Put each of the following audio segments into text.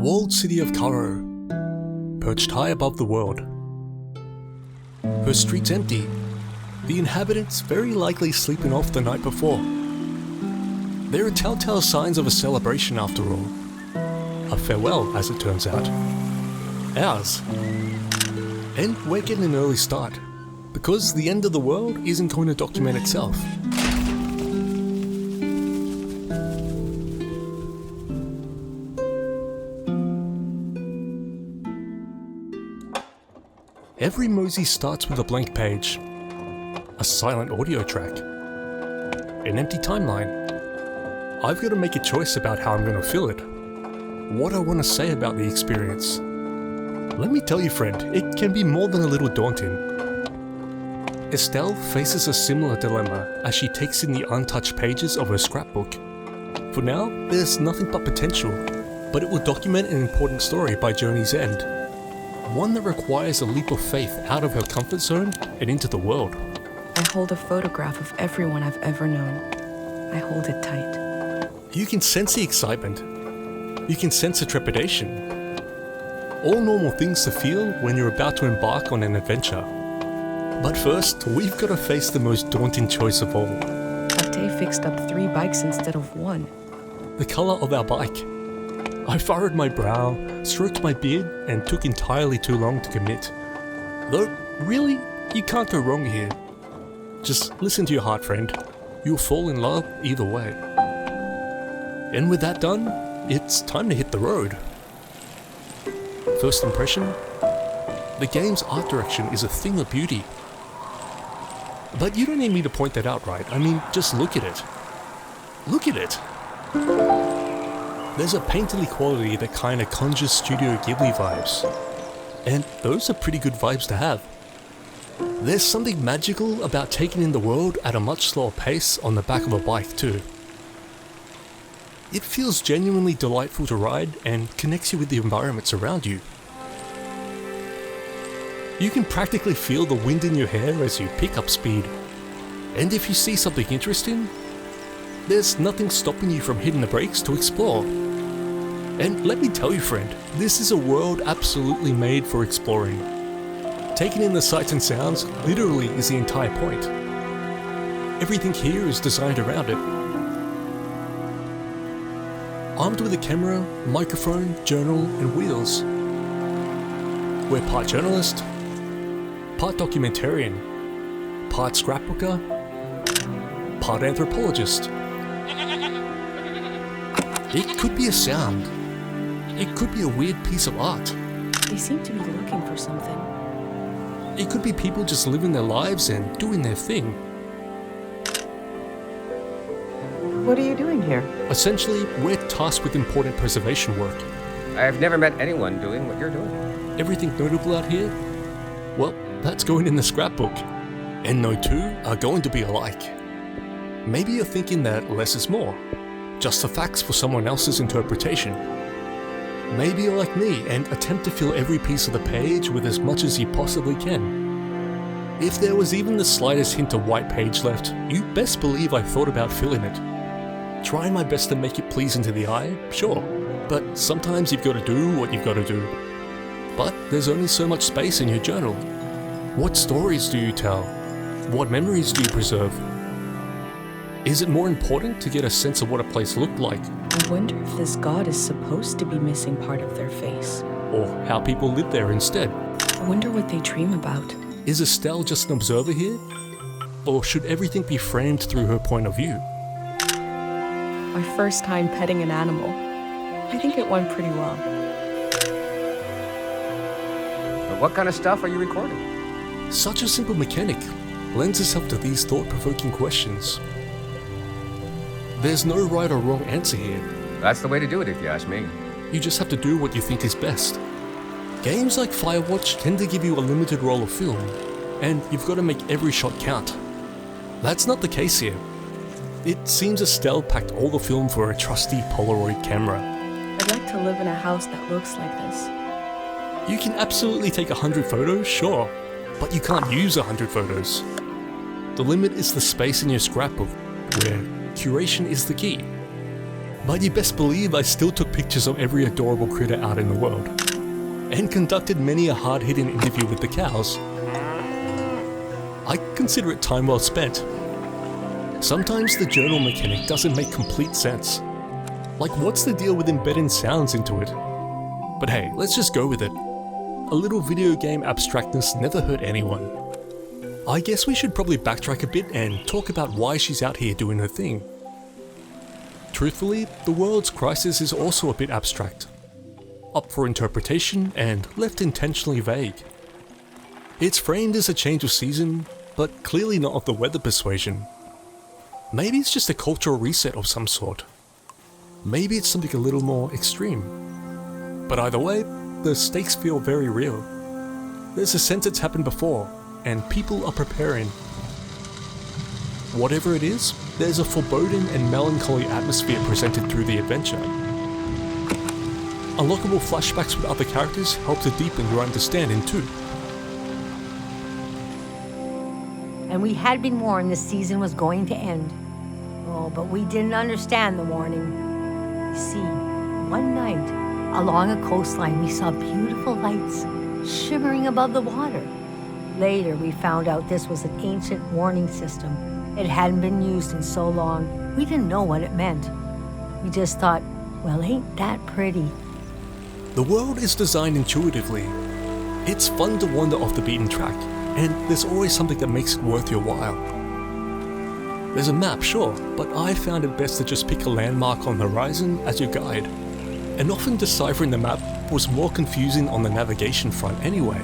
walled city of Cairo, perched high above the world. Her streets empty, the inhabitants very likely sleeping off the night before. There are telltale signs of a celebration after all. A farewell, as it turns out. Ours. And we're getting an early start, because the end of the world isn't going to document itself. Every Mosey starts with a blank page, a silent audio track, an empty timeline. I've got to make a choice about how I'm going to fill it, what I want to say about the experience. Let me tell you, friend, it can be more than a little daunting. Estelle faces a similar dilemma as she takes in the untouched pages of her scrapbook. For now, there's nothing but potential, but it will document an important story by journey's end. One that requires a leap of faith out of her comfort zone and into the world. I hold a photograph of everyone I've ever known. I hold it tight. You can sense the excitement. You can sense the trepidation. All normal things to feel when you're about to embark on an adventure. But first, we've got to face the most daunting choice of all. Ate fixed up 3 bikes instead of 1. The color of our bike. I furrowed my brow, stroked my beard, and took entirely too long to commit. Though, really, you can't go wrong here. Just listen to your heart, friend. You'll fall in love either way. And with that done, it's time to hit the road. First impression? The game's art direction is a thing of beauty. But you don't need me to point that out, right? I mean, just look at it. Look at it! There's a painterly quality that kinda conjures Studio Ghibli vibes. And those are pretty good vibes to have. There's something magical about taking in the world at a much slower pace on the back of a bike too. It feels genuinely delightful to ride and connects you with the environments around you. You can practically feel the wind in your hair as you pick up speed. And if you see something interesting, there's nothing stopping you from hitting the brakes to explore. And let me tell you, friend, this is a world absolutely made for exploring. Taking in the sights and sounds literally is the entire point. Everything here is designed around it. Armed with a camera, microphone, journal, and wheels. We're part journalist, part documentarian, part scrapbooker, part anthropologist. It could be a sound. It could be a weird piece of art. They seem to be looking for something. It could be people just living their lives and doing their thing. What are you doing here? Essentially, we're tasked with important preservation work. I've never met anyone doing what you're doing. Everything notable out here? Well, that's going in the scrapbook. And no two are going to be alike. Maybe you're thinking that less is more. Just the facts for someone else's interpretation. Maybe you're like me and attempt to fill every piece of the page with as much as you possibly can. If there was even the slightest hint of white page left, you best believe I thought about filling it. Trying my best to make it pleasing to the eye, sure, but sometimes you've got to do what you've got to do. But there's only so much space in your journal. What stories do you tell? What memories do you preserve? Is it more important to get a sense of what a place looked like? I wonder if this god is supposed to be missing part of their face. Or how people lived there instead? I wonder what they dream about. Is Estelle just an observer here? Or should everything be framed through her point of view? My first time petting an animal. I think it went pretty well. But what kind of stuff are you recording? Such a simple mechanic lends itself to these thought-provoking questions. There's no right or wrong answer here. That's the way to do it if you ask me. You just have to do what you think is best. Games like Firewatch tend to give you a limited roll of film, and you've got to make every shot count. That's not the case here. It seems Estelle packed all the film for a trusty Polaroid camera. I'd like to live in a house that looks like this. You can absolutely take 100 photos, sure, but you can't use 100 photos. The limit is the space in your scrapbook, where curation is the key. But you best believe I still took pictures of every adorable critter out in the world, and conducted many a hard-hitting interview with the cows. I consider it time well spent. Sometimes the journal mechanic doesn't make complete sense. Like, what's the deal with embedding sounds into it? But hey, let's just go with it. A little video game abstractness never hurt anyone. I guess we should probably backtrack a bit and talk about why she's out here doing her thing. Truthfully, the world's crisis is also a bit abstract, up for interpretation and left intentionally vague. It's framed as a change of season, but clearly not of the weather persuasion. Maybe it's just a cultural reset of some sort. Maybe it's something a little more extreme. But either way, the stakes feel very real. There's a sense it's happened before, and people are preparing. Whatever it is, there's a foreboding and melancholy atmosphere presented through the adventure. Unlockable flashbacks with other characters help to deepen your understanding too. And we had been warned the season was going to end. Oh, but we didn't understand the warning. You see, one night, along a coastline, we saw beautiful lights shimmering above the water. Later, we found out this was an ancient warning system. It hadn't been used in so long, we didn't know what it meant. We just thought, well, ain't that pretty? The world is designed intuitively. It's fun to wander off the beaten track, and there's always something that makes it worth your while. There's a map, sure, but I found it best to just pick a landmark on the horizon as your guide, and often deciphering the map was more confusing on the navigation front anyway.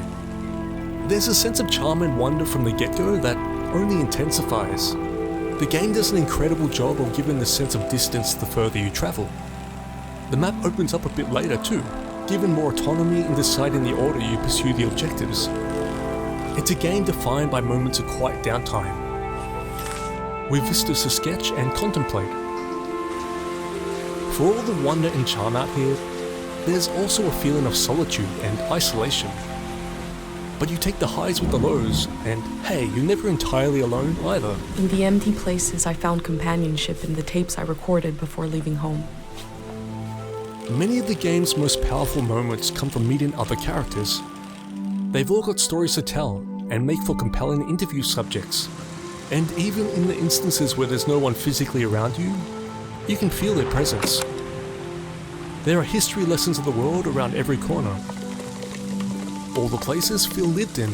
There's a sense of charm and wonder from the get-go that only intensifies. The game does an incredible job of giving the sense of distance the further you travel. The map opens up a bit later too, giving more autonomy in deciding the order you pursue the objectives. It's a game defined by moments of quiet downtime, with vistas to sketch and contemplate. For all the wonder and charm out here, there's also a feeling of solitude and isolation. But you take the highs with the lows, and hey, you're never entirely alone either. In the empty places, I found companionship in the tapes I recorded before leaving home. Many of the game's most powerful moments come from meeting other characters. They've all got stories to tell, and make for compelling interview subjects. And even in the instances where there's no one physically around you, you can feel their presence. There are history lessons of the world around every corner. All the places feel lived in.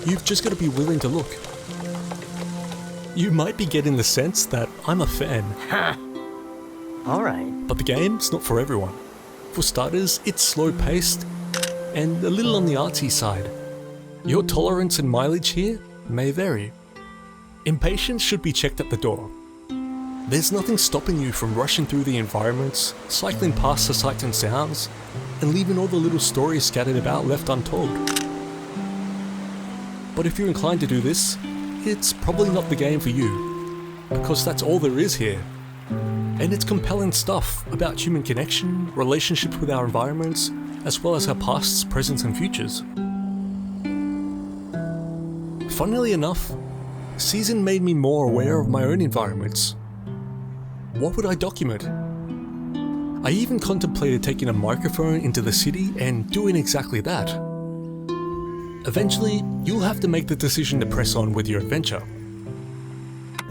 You've just got to be willing to look. You might be getting the sense that I'm a fan. Alright. But the game's not for everyone. For starters, it's slow-paced and a little on the artsy side. Your tolerance and mileage here may vary. Impatience should be checked at the door. There's nothing stopping you from rushing through the environments, cycling past the sights and sounds, and leaving all the little stories scattered about left untold. But if you're inclined to do this, it's probably not the game for you, because that's all there is here. And it's compelling stuff about human connection, relationships with our environments, as well as our pasts, presents and futures. Funnily enough, Season made me more aware of my own environments. What would I document? I even contemplated taking a microphone into the city and doing exactly that. Eventually, you'll have to make the decision to press on with your adventure.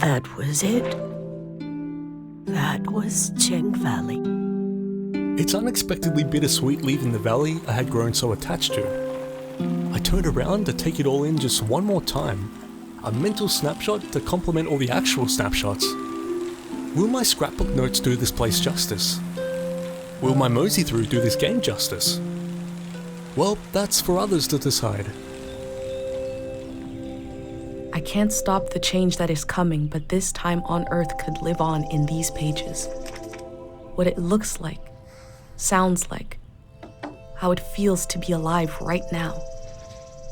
That was it. That was Cheng Valley. It's unexpectedly bittersweet leaving the valley I had grown so attached to. I turned around to take it all in just one more time, a mental snapshot to complement all the actual snapshots. Will my scrapbook notes do this place justice? Will my MoseyThrough do this game justice? Well, that's for others to decide. I can't stop the change that is coming, but this time on Earth could live on in these pages. What it looks like, sounds like, how it feels to be alive right now.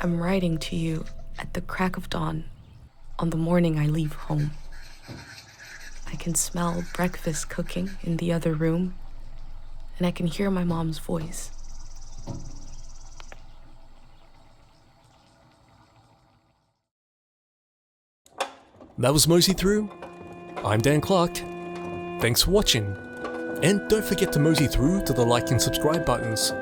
I'm writing to you at the crack of dawn on the morning I leave home. I can smell breakfast cooking in the other room, and I can hear my mom's voice. That was MoseyThrough. I'm Dan Clarke. Thanks for watching. And don't forget to mosey through to the like and subscribe buttons.